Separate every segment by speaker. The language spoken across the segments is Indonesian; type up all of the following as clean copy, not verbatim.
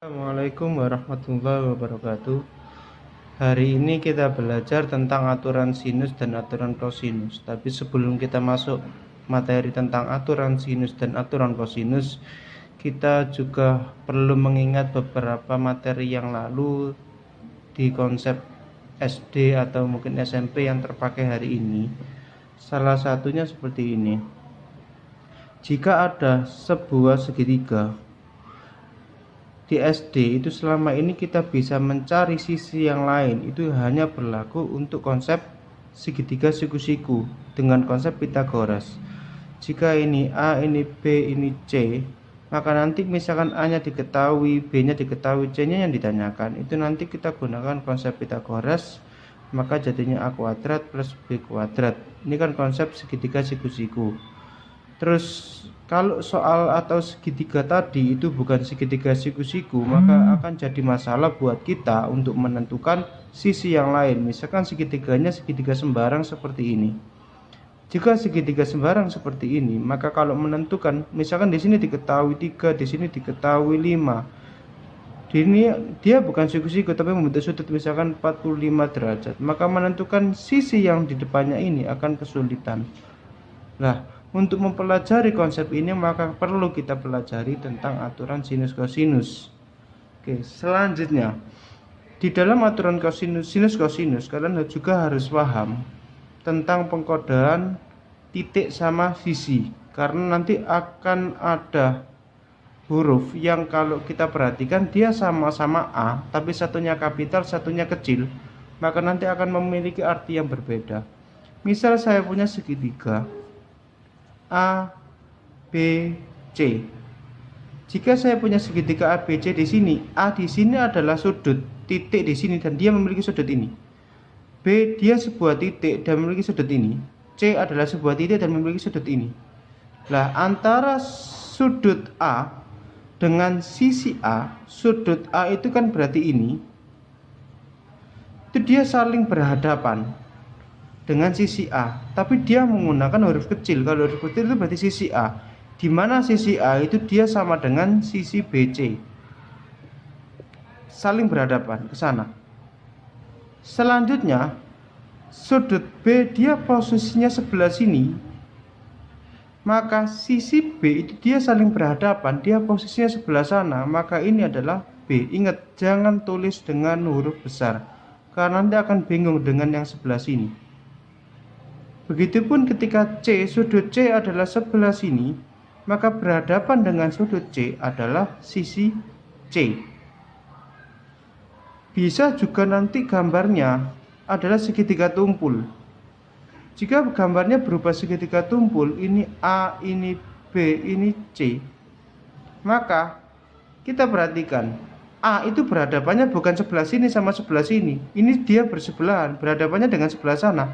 Speaker 1: Assalamualaikum warahmatullahi wabarakatuh. Hari ini kita belajar tentang aturan sinus dan aturan kosinus. Tapi sebelum kita masuk materi tentang aturan sinus dan aturan kosinus, kita juga perlu mengingat beberapa materi yang lalu di konsep SD atau mungkin SMP yang terpakai hari ini. Salah satunya seperti ini. Jika ada sebuah segitiga di SD itu, selama ini kita bisa mencari sisi yang lain, itu hanya berlaku untuk konsep segitiga siku-siku dengan konsep Pythagoras. Jika ini A, ini B, ini C, maka nanti misalkan A nya diketahui, B nya diketahui, C nya yang ditanyakan, itu nanti kita gunakan konsep Pythagoras, maka jadinya A kuadrat plus B kuadrat. Ini kan konsep segitiga siku-siku. Terus kalau soal atau segitiga tadi itu bukan segitiga siku-siku, maka akan jadi masalah buat kita untuk menentukan sisi yang lain. Misalkan segitiganya segitiga sembarang seperti ini. Jika segitiga sembarang seperti ini, maka kalau menentukan, misalkan di sini diketahui 3, di sini diketahui 5. Ini dia bukan siku-siku tapi membentuk sudut misalkan 45 derajat. Maka menentukan sisi yang di depannya ini akan kesulitan. Nah, untuk mempelajari konsep ini maka perlu kita pelajari tentang aturan sinus kosinus. Oke, selanjutnya di dalam aturan sinus kosinus kalian juga harus paham tentang pengkodaan titik sama sisi, karena nanti akan ada huruf yang kalau kita perhatikan dia sama-sama A tapi satunya kapital satunya kecil, maka nanti akan memiliki arti yang berbeda. Misal saya punya segitiga A, B, C. Jika saya punya segitiga A, B, C di sini, A di sini adalah sudut titik di sini dan dia memiliki sudut ini. B dia sebuah titik dan memiliki sudut ini. C adalah sebuah titik dan memiliki sudut ini. Nah, antara sudut A dengan sisi A, sudut A itu kan berarti ini. Itu dia saling berhadapan dengan sisi A, tapi dia menggunakan huruf kecil. Kalau huruf kecil itu berarti sisi A, di mana sisi A itu dia sama dengan sisi BC, saling berhadapan ke sana. Selanjutnya sudut B dia posisinya sebelah sini, maka sisi B itu dia saling berhadapan, dia posisinya sebelah sana, maka ini adalah B. Ingat, jangan tulis dengan huruf besar karena nanti akan bingung dengan yang sebelah sini. Begitupun ketika C, sudut C adalah sebelah sini, maka berhadapan dengan sudut C adalah sisi C. Bisa juga nanti gambarnya adalah segitiga tumpul. Jika gambarnya berubah segitiga tumpul, ini A, ini B, ini C, maka kita perhatikan A itu berhadapannya bukan sebelah sini sama sebelah sini. Ini dia bersebelahan, berhadapannya dengan sebelah sana.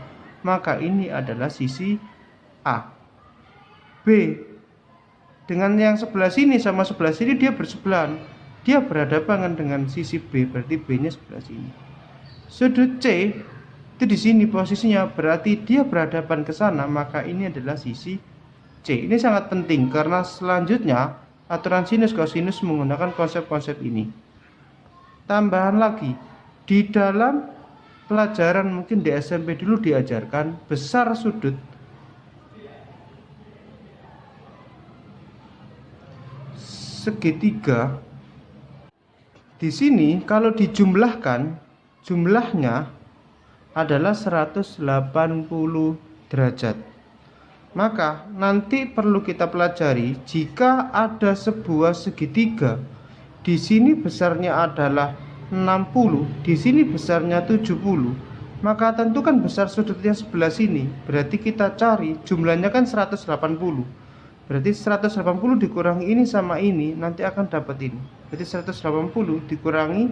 Speaker 1: Maka ini adalah sisi A. B dengan yang sebelah sini sama sebelah sini dia bersebelahan, dia berhadapan dengan sisi B, berarti B nya sebelah sini. Sudut C itu di sini posisinya, berarti dia berhadapan ke sana, maka ini adalah sisi C. Ini sangat penting karena selanjutnya aturan sinus kosinus menggunakan konsep-konsep ini. Tambahan lagi, di dalam pelajaran mungkin di SMP dulu diajarkan besar sudut segitiga. Di sini kalau dijumlahkan, jumlahnya adalah 180 derajat. Maka nanti perlu kita pelajari jika ada sebuah segitiga, di sini besarnya adalah 60, di sini besarnya 70, maka tentukan besar sudutnya sebelah sini. Berarti kita cari jumlahnya kan 180. Berarti 180 dikurangi ini sama ini, nanti akan dapat ini. Berarti 180 dikurangi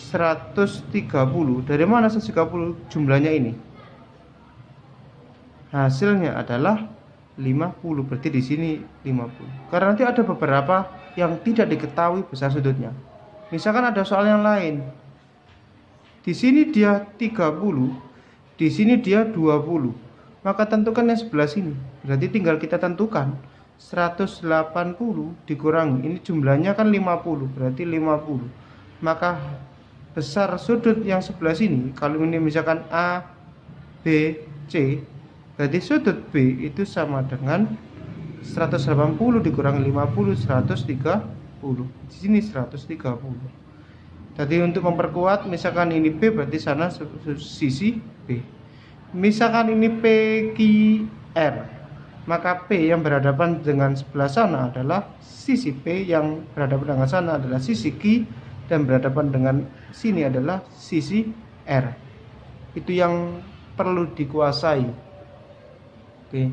Speaker 1: 130. Dari mana 130 jumlahnya ini? Hasilnya adalah 50. Berarti di sini 50. Karena nanti ada beberapa yang tidak diketahui besar sudutnya. Misalkan ada soal yang lain. Di sini dia 30, di sini dia 20. Maka tentukan yang sebelah sini. Berarti tinggal kita tentukan 180 dikurangi, ini jumlahnya kan 50, berarti 50. Maka besar sudut yang sebelah sini, kalau ini misalkan A, B, C, berarti sudut B itu sama dengan 180 dikurangi 50, 130. Di sini 130. Jadi untuk memperkuat, misalkan ini B, berarti sana sisi B. Misalkan ini PQR, maka P yang berhadapan dengan sebelah sana adalah sisi P, yang berhadapan dengan sana adalah sisi Q, dan berhadapan dengan sini adalah sisi R. Itu yang perlu dikuasai. Oke.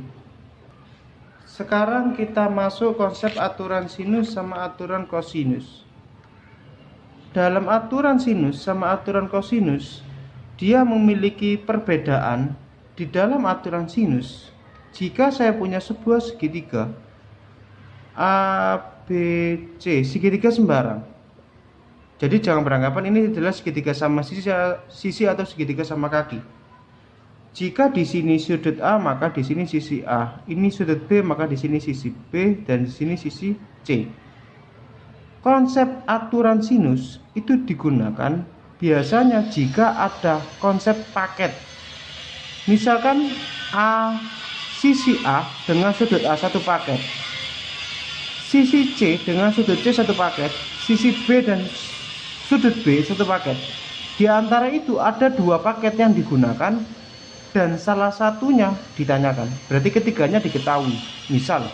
Speaker 1: Sekarang kita masuk konsep aturan sinus sama aturan kosinus. Dalam aturan sinus sama aturan kosinus, dia memiliki perbedaan. Di dalam aturan sinus, jika saya punya sebuah segitiga ABC, segitiga sembarang, jadi jangan beranggapan ini adalah segitiga sama sisi atau segitiga sama kaki. Jika di sini sudut A, maka di sini sisi A. Ini sudut B, maka di sini sisi B, dan di sini sisi C. Konsep aturan sinus itu digunakan biasanya jika ada konsep paket. Misalkan sisi A dengan sudut A satu paket, sisi C dengan sudut C satu paket, sisi B dan sudut B satu paket. Di antara itu ada dua paket yang digunakan dan salah satunya ditanyakan. Berarti ketiganya diketahui. Misal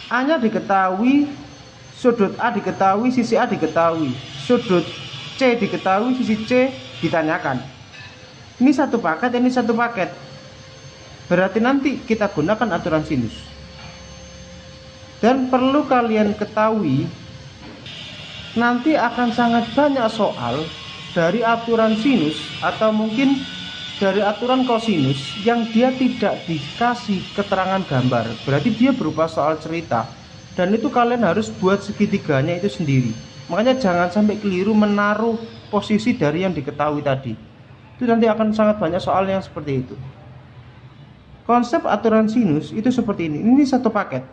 Speaker 1: A-nya diketahui, sudut A diketahui, sisi A diketahui, sudut C diketahui, sisi C ditanyakan. Ini satu paket, ini satu paket. Berarti nanti kita gunakan aturan sinus. Dan perlu kalian ketahui, nanti akan sangat banyak soal dari aturan sinus atau mungkin dari aturan kosinus yang dia tidak dikasih keterangan gambar. Berarti dia berupa soal cerita. Dan itu kalian harus buat segitiganya itu sendiri. Makanya jangan sampai keliru menaruh posisi dari yang diketahui tadi. Itu nanti akan sangat banyak soal yang seperti itu. Konsep aturan sinus itu seperti ini. Ini satu paket.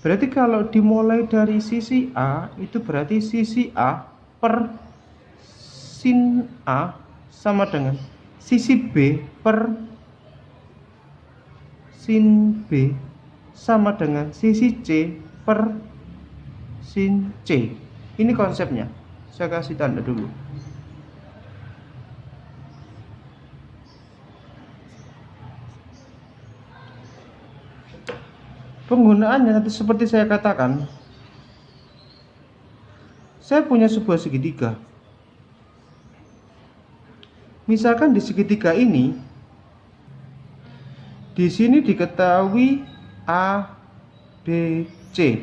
Speaker 1: Berarti kalau dimulai dari sisi A, itu berarti sisi A per sin A sama dengan sisi B per sin B sama dengan sisi C per sin C. Ini konsepnya. Saya kasih tanda dulu. Penggunaannya nanti seperti saya katakan, saya punya sebuah segitiga. Misalkan di segitiga ini, di sini diketahui A, B, C.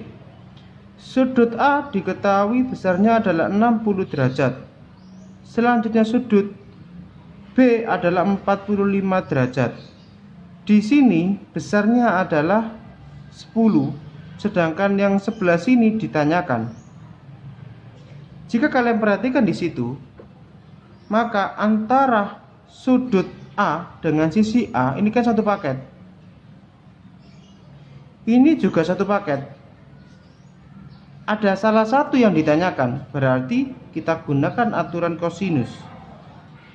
Speaker 1: Sudut A diketahui besarnya adalah 60 derajat. Selanjutnya sudut B adalah 45 derajat. Di sini besarnya adalah 10, sedangkan yang sebelah sini ditanyakan. Jika kalian perhatikan di situ, maka antara sudut A dengan sisi A ini kan satu paket. Ini juga satu paket. Ada salah satu yang ditanyakan, berarti kita gunakan aturan kosinus.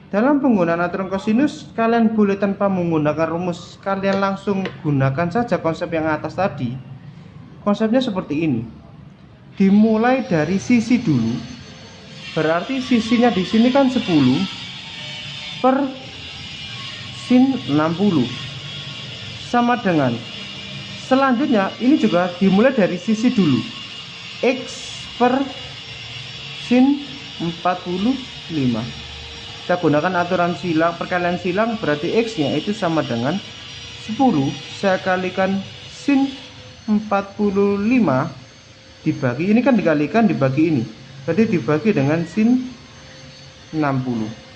Speaker 1: Dalam penggunaan aturan kosinus, kalian boleh tanpa menggunakan rumus, kalian langsung gunakan saja konsep yang atas tadi. Konsepnya seperti ini. Dimulai dari sisi dulu. Berarti sisinya di sini kan 10 per sin 60 sama dengan, selanjutnya ini juga dimulai dari sisi dulu, X per sin 45. Kita gunakan aturan silang, perkalian silang, berarti X nya itu sama dengan 10 saya kalikan sin 45 dibagi, ini kan dikalikan dibagi ini, berarti dibagi dengan sin 60.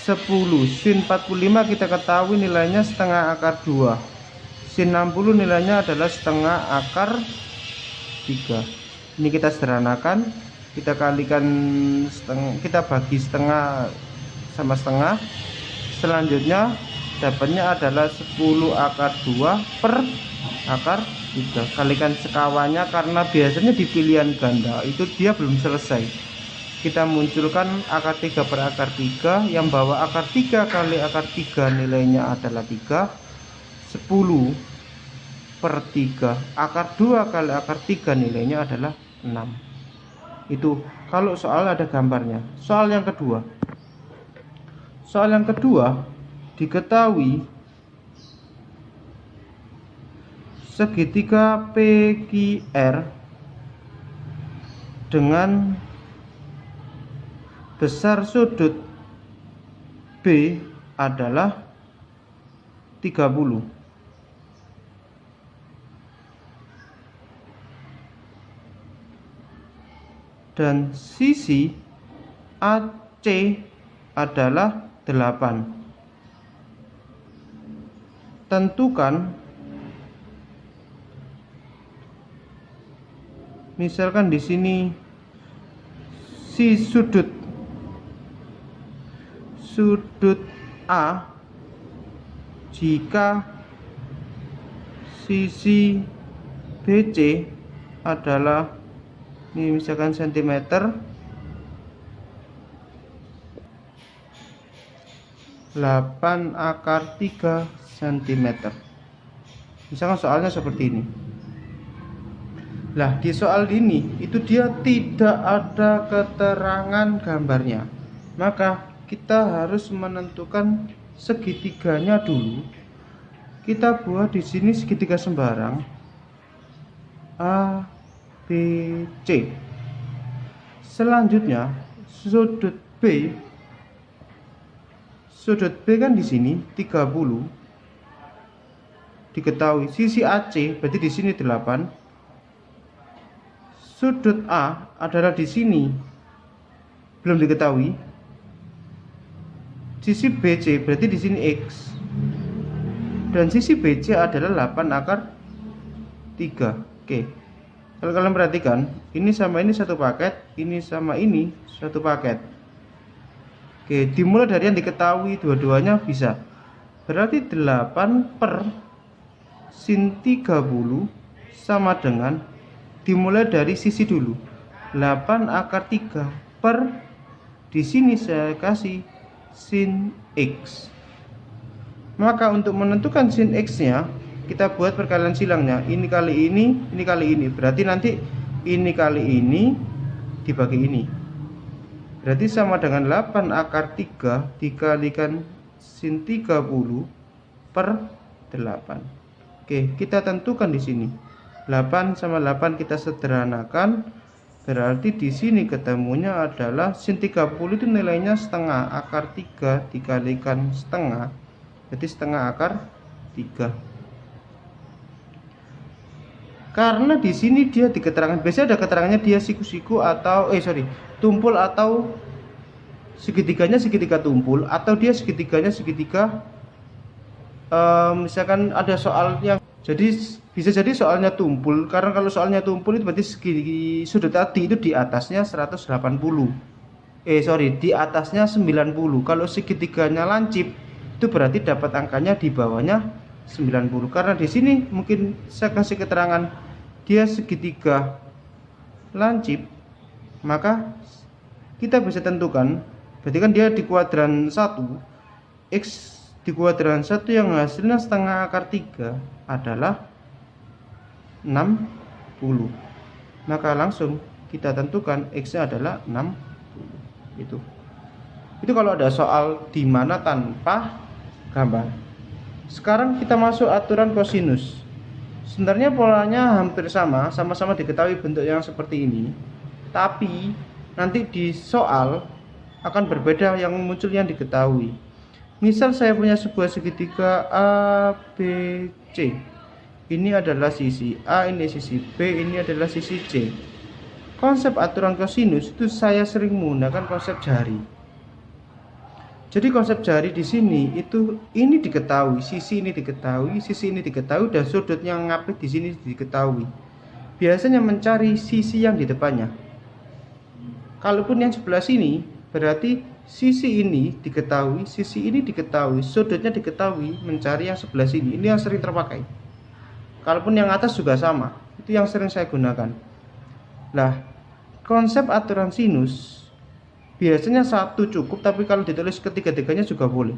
Speaker 1: 10 sin 45 kita ketahui nilainya setengah akar 2. Sin 60 nilainya adalah setengah akar 3. Ini kita sederhanakan, kita kalikan setengah, kita bagi setengah sama setengah. Selanjutnya dapatnya adalah 10 akar 2 per akar 3. Kalikan sekawannya, karena biasanya di pilihan ganda itu dia belum selesai. Kita munculkan akar 3 per akar 3, yang bawa akar 3 kali akar 3 nilainya adalah 3. 10 per 3 akar 2 kali akar 3 nilainya adalah 6. Itu kalau soal ada gambarnya. Soal yang kedua diketahui segitiga PQR dengan besar sudut B adalah 30 dan sisi AC adalah 8. Tentukan, misalkan di sini si sudut A jika sisi BC adalah ini misalkan sentimeter, 8 akar 3 cm. Misalkan soalnya seperti ini. Nah, di soal ini itu dia tidak ada keterangan gambarnya. Maka kita harus menentukan segitiganya dulu. Kita buat di sini segitiga sembarang A, B, C. Selanjutnya sudut B kan di sini 30. Diketahui sisi AC berarti di sini 8. Sudut A adalah di sini belum diketahui. Sisi BC berarti di sini X. Dan sisi BC adalah 8 akar 3. Oke. Kalau kalian perhatikan, ini sama ini satu paket, ini sama ini satu paket. Oke, dimulai dari yang diketahui dua-duanya bisa. Berarti 8 per sin 30 sama dengan, dimulai dari sisi dulu, 8 akar 3 per, di sini saya kasih sin X. Maka untuk menentukan sin X nya, kita buat perkalian silangnya. Ini kali ini, ini kali ini. Berarti nanti ini kali ini dibagi ini. Berarti sama dengan 8 akar 3 dikalikan sin 30 per 8. Oke, kita tentukan di sini. 8 sama 8 kita sederhanakan. Berarti di sini ketemunya adalah sin 30 itu nilainya setengah. Akar 3 dikalikan setengah, berarti setengah akar 3. Karena di sini dia di keterangan, biasanya ada keterangannya dia siku-siku atau tumpul, atau segitiganya segitiga tumpul, atau dia segitiganya segitiga misalkan ada soal yang jadi bisa jadi soalnya tumpul. Karena kalau soalnya tumpul itu berarti segi sudut tadi itu di atasnya 180. Di atasnya 90. Kalau segitiganya lancip itu berarti dapat angkanya di bawahnya 90. Karena di sini mungkin saya kasih keterangan dia segitiga lancip, maka kita bisa tentukan, berarti kan dia di kuadran 1, X di kuadran 1 yang hasilnya setengah akar 3 adalah 60. Maka langsung kita tentukan X nya adalah 60. Itu kalau ada soal di mana tanpa gambar. Sekarang kita masuk aturan kosinus. Sebenarnya polanya hampir sama-sama diketahui bentuk yang seperti ini. Tapi nanti di soal akan berbeda yang muncul yang diketahui. Misal saya punya sebuah segitiga ABC. Ini adalah sisi A, ini sisi B, ini adalah sisi C. Konsep aturan kosinus itu saya sering menggunakan konsep jari. Jadi konsep jari di sini itu ini diketahui, sisi ini diketahui, dan sudut yang ngapit di sini diketahui. Biasanya mencari sisi yang di depannya. Kalaupun yang sebelah sini Berarti sisi ini diketahui, sudutnya diketahui, mencari yang sebelah sini. Ini yang sering terpakai. Kalaupun yang atas juga sama, itu yang sering saya gunakan. Nah, konsep aturan sinus biasanya satu cukup, tapi kalau ditulis ketiga-tiganya juga boleh.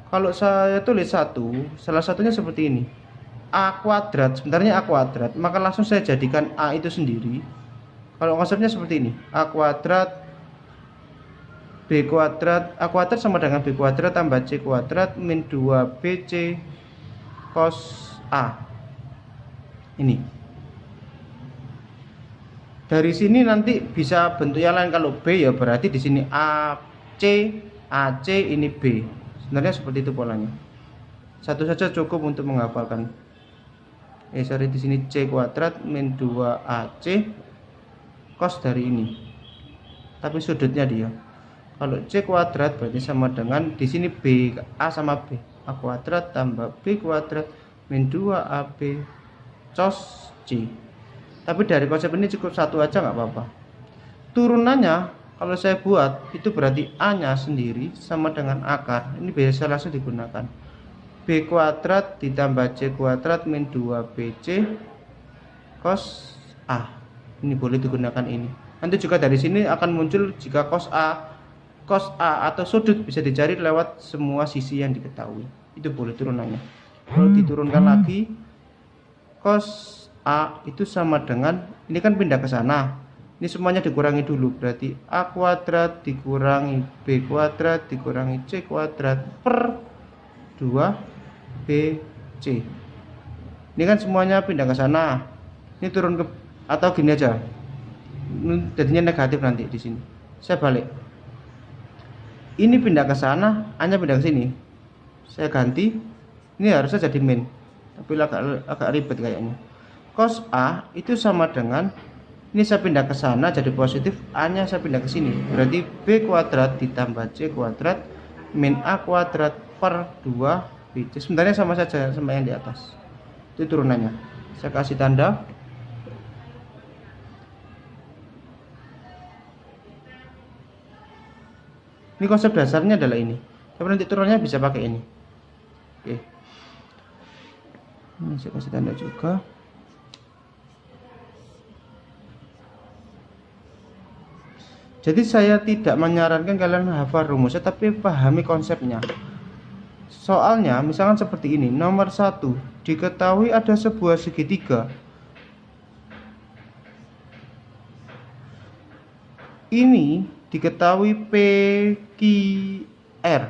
Speaker 1: Kalau saya tulis satu, salah satunya seperti ini, A kuadrat, sebenarnya A kuadrat, maka langsung saya jadikan A itu sendiri. Kalau konsepnya seperti ini, A kuadrat B kuadrat, A kuadrat sama dengan B kuadrat tambah C kuadrat min 2BC cos A. Ini. Dari sini nanti bisa bentuk yang lain. Kalau B ya berarti di sini AC ini B. Sebenarnya seperti itu polanya. Satu saja cukup untuk menghafalkan. Di sini C kuadrat min 2AC cos dari ini. Tapi sudutnya dia. Kalau C kuadrat berarti sama dengan di sini B, A sama B, A kuadrat tambah B kuadrat min 2AB cos C. Tapi dari konsep ini cukup satu aja nggak apa-apa. Turunannya kalau saya buat itu berarti A nya sendiri sama dengan akar. Ini bisa langsung digunakan. B kuadrat ditambah C kuadrat min 2BC cos A. Ini boleh digunakan ini. Nanti juga dari sini akan muncul jika cos A atau sudut bisa dicari lewat semua sisi yang diketahui. Itu boleh turunannya. Kalau diturunkan lagi, cos A itu sama dengan, ini kan pindah ke sana. Ini semuanya dikurangi dulu, berarti A kuadrat dikurangi B kuadrat dikurangi C kuadrat per 2BC. Ini kan semuanya pindah ke sana. Ini turun ke, atau gini aja. Ini jadinya negatif nanti di sini. Saya balik. Ini pindah ke sana, A-nya pindah ke sini. Saya ganti. Ini harusnya jadi min. Tapi agak ribet kayaknya. Cos A itu sama dengan, ini saya pindah ke sana jadi positif, A-nya saya pindah ke sini. Berarti B kuadrat ditambah C kuadrat min A kuadrat per 2BC. Sebenarnya sama saja sama yang di atas. Itu turunannya. Saya kasih tanda. Ini konsep dasarnya adalah ini. Tapi nanti turunannya bisa pakai ini. Oke. Ini saya kasih tanda juga. Jadi saya tidak menyarankan kalian hafal rumusnya, tapi pahami konsepnya. Soalnya misalkan seperti ini. Nomor 1, diketahui ada sebuah segitiga. Ini diketahui PQR.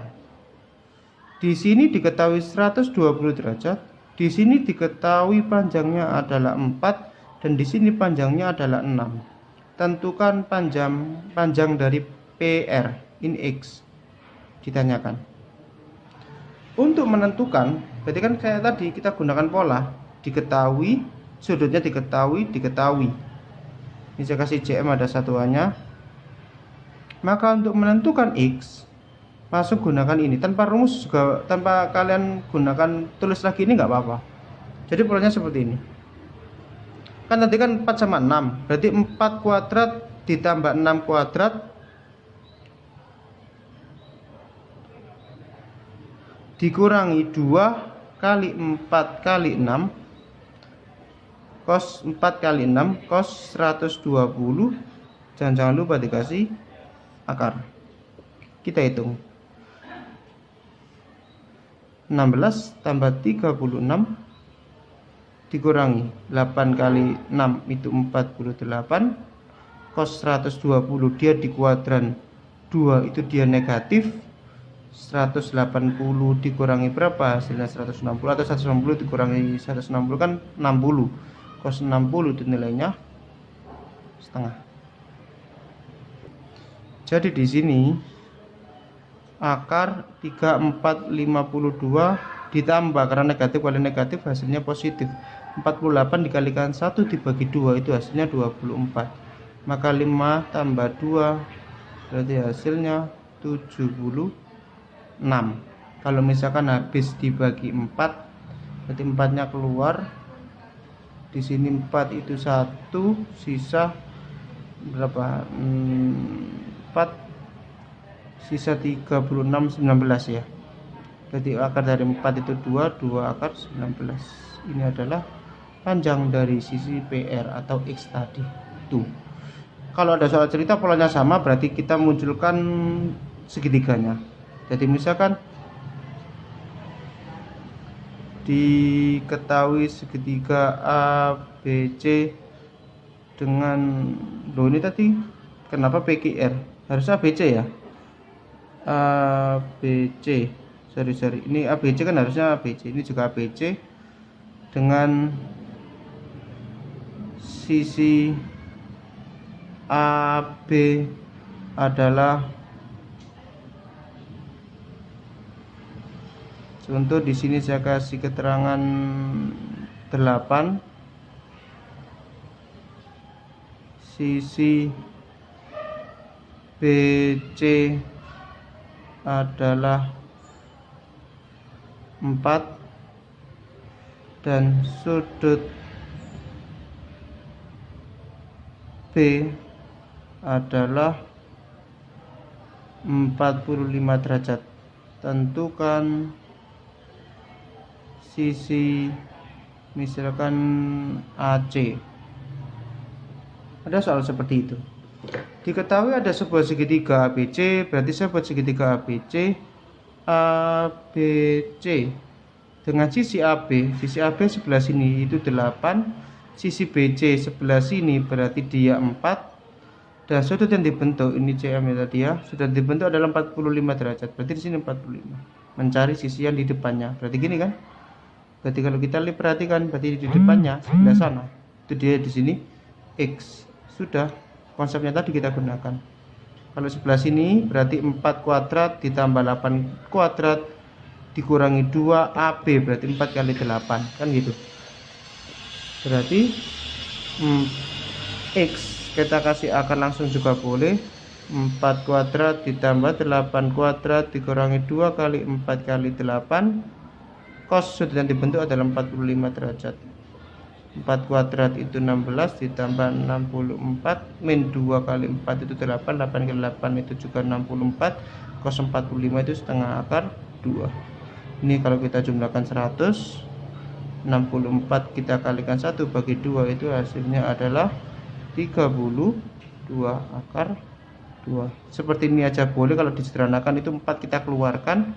Speaker 1: Di sini diketahui 120 derajat. Di sini diketahui panjangnya adalah 4 dan di sini panjangnya adalah 6. Tentukan panjang dari PR, ini X. Ditanyakan. Untuk menentukan, berarti kan kayak tadi kita gunakan pola diketahui, sudutnya diketahui. Ini saya kasih CM ada satuannya. Maka untuk menentukan X, langsung gunakan ini. Tanpa rumus juga, tanpa kalian gunakan tulis lagi ini nggak apa-apa. Jadi polanya seperti ini. Kan tadi kan 4 sama 6, berarti 4 kuadrat ditambah 6 kuadrat dikurangi 2 kali 4 kali 6 cos 4 kali 6 cos 120. Jangan lupa dikasih akar. Kita hitung 16 tambah 36 dikurangi 8 kali 6 itu 48 cos 120, dia di kuadran 2 itu dia negatif. 180 dikurangi berapa hasilnya? 160, atau 160 dikurangi 160 kan 60. Cos 60 itu nilainya setengah. Jadi di sini akar 3452 ditambah, karena negatif kali negatif hasilnya positif. 48 dikalikan 1 dibagi 2 itu hasilnya 24. Maka 5 tambah 2 berarti hasilnya 76. Kalau misalkan habis dibagi 4 berarti 4-nya keluar. Di sini 4 itu 1, sisa berapa? 4 sisa 36 19 ya. Jadi akar dari 4 itu 2 akar 19. Ini adalah panjang dari sisi PR atau X tadi. Tuh. Kalau ada soal cerita polanya sama, berarti kita munculkan segitiganya. Jadi misalkan diketahui segitiga ABC dengan ini tadi kenapa PQR harusnya ABC ya, ABC sorry ini ABC kan harusnya ABC, ini juga ABC dengan sisi AB adalah, contoh di sini saya kasih keterangan 8, sisi BC adalah 4 dan sudut B adalah 45 derajat. Tentukan sisi misalkan AC. Ada soal seperti itu. Diketahui ada sebuah segitiga ABC, berarti saya buat segitiga ABC dengan sisi AB sebelah sini itu 8, sisi BC sebelah sini berarti dia 4, dan sudut yang dibentuk ini CM ya tadi ya, sudah dibentuk adalah 45 derajat. Berarti di sini 45. Mencari sisi yang di depannya. Berarti gini kan? Berarti kalau kita lihat perhatikan, berarti di depannya sebelah sana itu dia di sini X. Sudah, konsepnya tadi kita gunakan. Kalau sebelah sini berarti 4 kuadrat ditambah 8 kuadrat dikurangi 2 AB, berarti 4 kali 8 kan gitu. Berarti X kita kasih akar langsung juga boleh. 4 kuadrat ditambah 8 kuadrat dikurangi 2 kali 4 kali 8, cos sudut yang dibentuk adalah 45 derajat. 4 kuadrat itu 16 ditambah 64 min 2 kali 4 itu 8 kali 8 itu juga 64, cos 45 itu setengah akar 2. Ini kalau kita jumlahkan 100, 64 kita kalikan 1 bagi 2 itu hasilnya adalah 32 akar 2. Seperti ini aja boleh, kalau disederhanakan itu 4 kita keluarkan,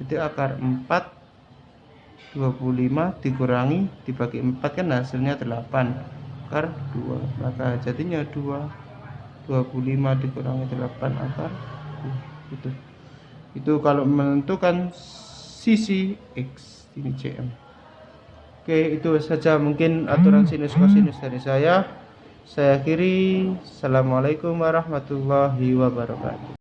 Speaker 1: jadi akar 4 25 dikurangi dibagi 4 kan hasilnya 8 akar 2, maka jadinya 25 dikurangi 8 akar 2. Itu kalau menentukan sisi X ini CM. Oke, itu saja mungkin aturan sinus kosinus dari saya. Saya akhiri. Assalamualaikum warahmatullahi wabarakatuh.